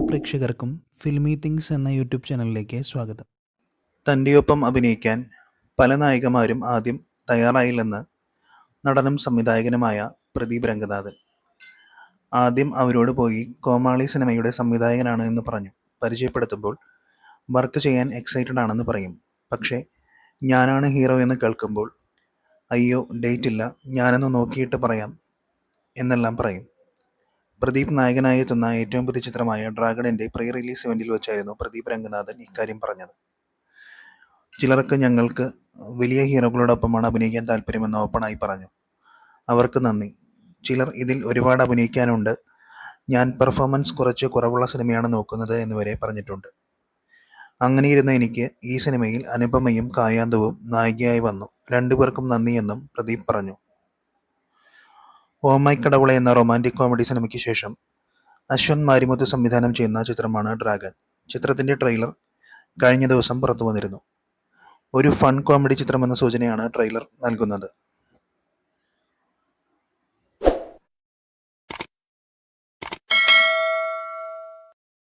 പ്രേക്ഷകർക്കും filmy things എന്ന YouTube ചാനലിലേക്ക് സ്വാഗതം. തൻ്റെയൊപ്പം അഭിനയിക്കാൻ പല നായികമാരും ആദ്യം തയ്യാറായില്ലെന്ന് നടനും സംവിധായകനുമായ പ്രദീപ് രംഗനാഥൻ. ആദ്യം അവരോട് പോയി കോമാളി സിനിമയുടെ സംവിധായകനാണ് എന്ന് പറഞ്ഞു. പരിചയപ്പെടുത്തുമ്പോൾ വർക്ക് ചെയ്യാൻ എക്സൈറ്റഡ് ആണെന്ന് പറയും. പക്ഷേ ഞാനാണ് ഹീറോ എന്ന് കേൾക്കുമ്പോൾ അയ്യോ ഡേറ്റ് ഇല്ല, ഞാനൊന്ന് നോക്കിയിട്ട് പറയാം എന്നെല്ലാം പറയും. പ്രദീപ് നായകനായി എത്തുന്ന ഏറ്റവും പുതിയ ചിത്രമായ ഡ്രാഗണിന്റെ പ്രീ റിലീസ് ഇവന്റിൽ വെച്ചായിരുന്നു പ്രദീപ് രംഗനാഥൻ ഇക്കാര്യം പറഞ്ഞത്. ചിലർക്ക് ഞങ്ങൾക്ക് വലിയ ഹീറോകളോടൊപ്പമാണ് അഭിനയിക്കാൻ താല്പര്യമെന്ന് ഓപ്പണായി പറഞ്ഞു. അവർക്ക് നന്ദി. ചിലർ ഇതിൽ ഒരുപാട് അഭിനയിക്കാനുണ്ട്, ഞാൻ പെർഫോമൻസ് കുറച്ച് കുറവുള്ള സിനിമയാണ് നോക്കുന്നത് എന്നുവരെ പറഞ്ഞിട്ടുണ്ട്. അങ്ങനെയിരുന്ന എനിക്ക് ഈ സിനിമയിൽ അനുപമയും കായാന്തവും നായികയായി വന്നു. രണ്ടുപേർക്കും നന്ദിയെന്നും പ്രദീപ് പറഞ്ഞു. ഓ മൈ കടവുളെ എന്ന റൊമാൻറ്റിക് കോമഡി സിനിമയ്ക്ക് ശേഷം അശ്വന്ത് മാരിമുത്ത് സംവിധാനം ചെയ്യുന്ന ചിത്രമാണ് ഡ്രാഗൺ. ചിത്രത്തിന്റെ ട്രെയിലർ കഴിഞ്ഞ ദിവസം പുറത്തു വന്നിരുന്നു. ഒരു ഫൺ കോമഡി ചിത്രമെന്ന സൂചനയാണ് ട്രെയിലർ നൽകുന്നത്.